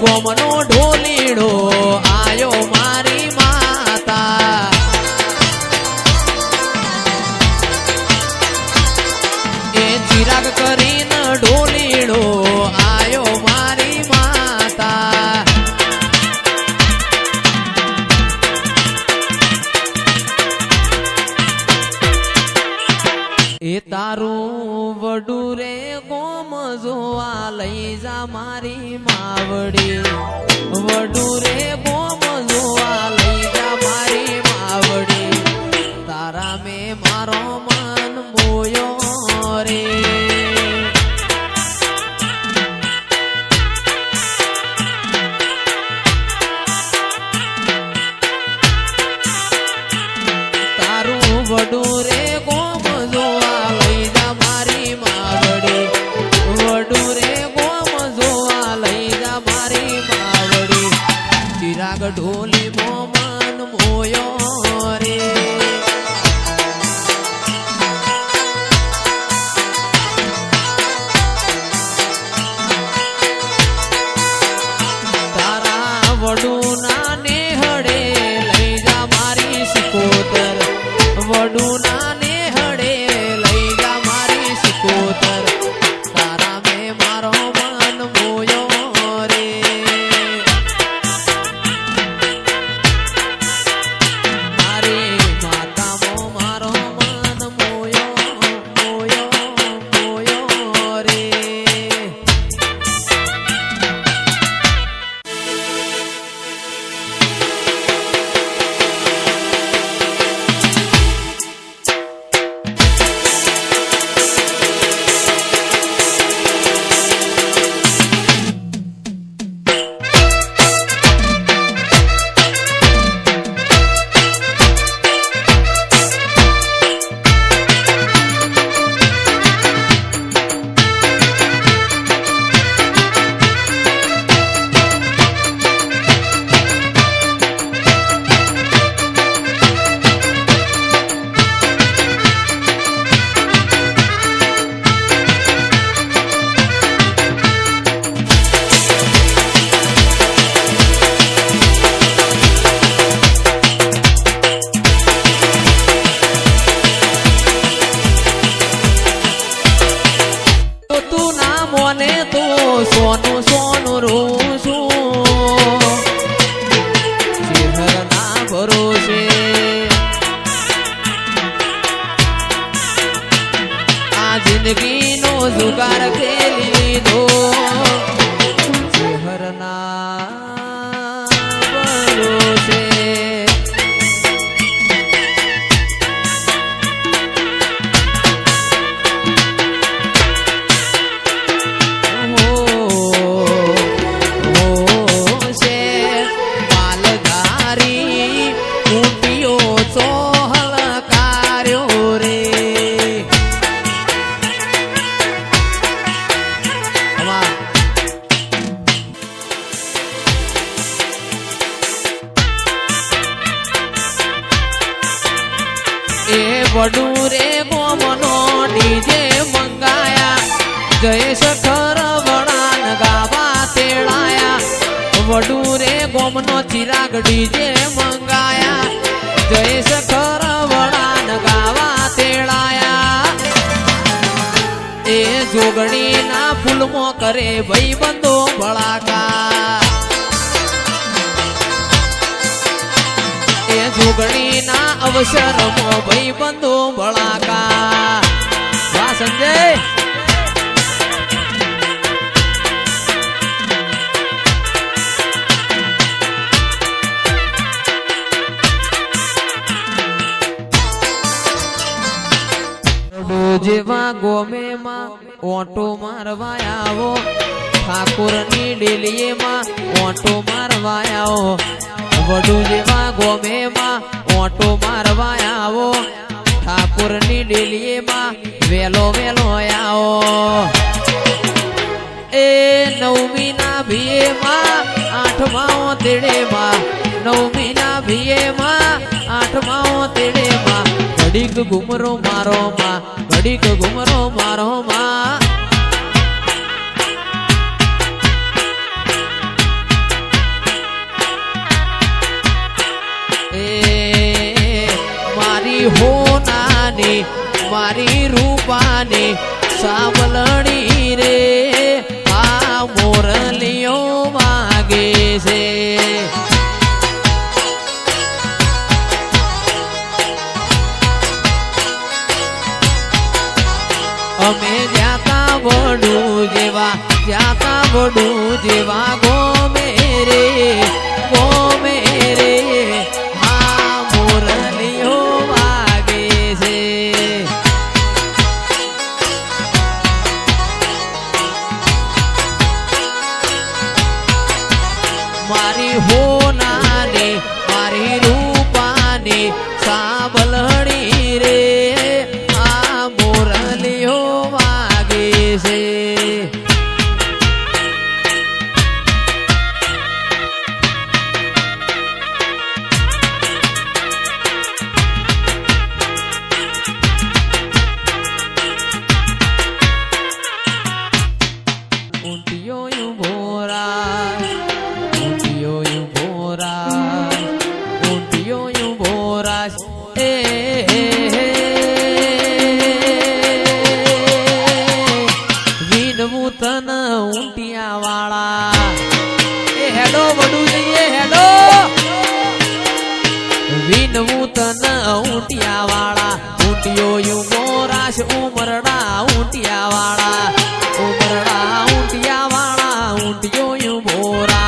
ગોમનો ઢોલીડો આયો મારી માતા એ ચિરાગ કરીને ઢોલીડો આયો મારી માતા એ તારું વડું રે ગોમ જોવા લઈ જા મારી માવડી વડું રે ગોમ જોવા લઈ જા મારી માવડી તારા મે મારો મન મોયો રે તારું વડું રે ગોમ જોવા લઈ જા મારી માવડી વડું રે ગોમ જોવા લઈ જા મારી માવડી ચિરાગ ઢોલી મો મન મોયો રે તારા વડું ના નેહડે લઈ જા મારી સિકોતર વડું ના નેહડે લઈ જા મારી સિકોતર તારા મે મારો મન મોયો રે મારી માતા મો મારો મન મોયો મોયો મોયો રે તું ના મોને તો સોનું સોનું રોશું ચેહર ના ભરોસે આ જિંદગીનો જુગાર ખેલી લીધો ચેહર ના ભરોસે વડું રે ગોમનો ડીજે મંગાયા જયેશ ખરવડાન ગાવા તેડાયા વડું રે ગોમનો ચિરાગ ડીજે મંગાયા જયેશ ખરવડાન ગાવા તેડાયા એ જોગણી ના ફૂલમો કરે ભાઈ બંધો ભળાકા જોગણી ના અવસરમાં ભાઈ બંધો ભળાકા વાહ સંજય જેવા ગોમે માં ઓટો મારવા આવો ઠાકોર ની ડેલીએ માં ઓટો મારવા આવો વડું જેવા ગોમે માં ઓટો મારવા આવો ઠાકોર ની ડેલીએ માં વેલો વેલો આવો એ નવમી ના ભીએ માં આઠમા તેડે માં નવમી ના ભીએ માં આઠમા તેડે માં ઘડીક ઘુમરો મારો માં ઘડીક ઘુમરો મારો માં હોનાની મારી રૂપાની સાવલણી રે આ મોરલીઓ વાગે છે અમે જાતા વડું જેવા ગોમે રે હા મોરલીઓ વાગે છે મારી હોનાની મારી રૂપાની સાવલણી રે આ મોરલીઓ વાગે છે તન ઊંટિયા વાળા એ હેડો વડું જઈએ હેડો વિનવું તન ઊંટિયા વાળા ઊંટિયો યુ મોરાશ ઉમરડા ઊંટિયા વાળા ઊંટિયો યુ મોરાશ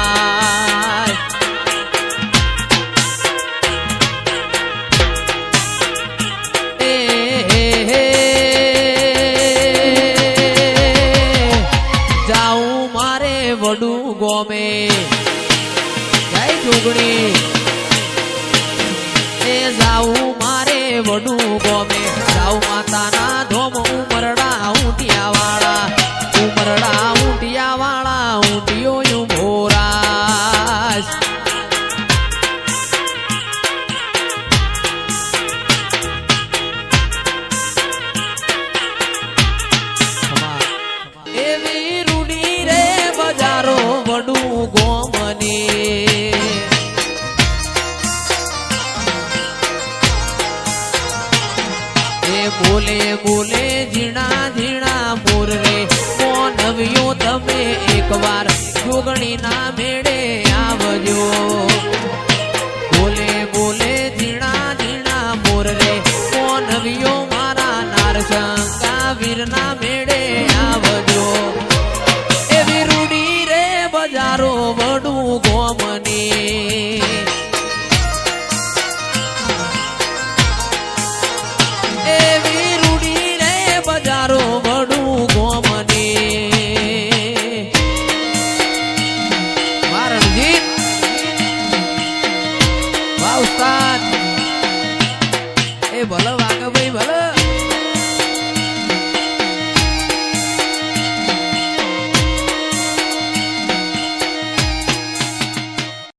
વડું ગોમે જય જોગણી એ જાવું મારે વડું ગોમે જાવું માતાના ધોમ ઉમરડા ઊંટિયા વાળા ઊંટિયો યુ મોરાશ એવી રૂડી રે બજારો વડું ગોમને એ બોલે ઝીણા મોર રે મોનવ્યો તમે એકવાર જોગણી ના મેળે આવજો બોલે ઝીણા મોર રે મોનવ્યો મારા નારસંગા વીર ના મેળે આવજો એવી રૂડી રે બજારો વડું ગોમની એવી રૂડી રે બજારો વડું ગોમની વારણજીત વાહ ઉસ્તાદ એ ભલે વાગે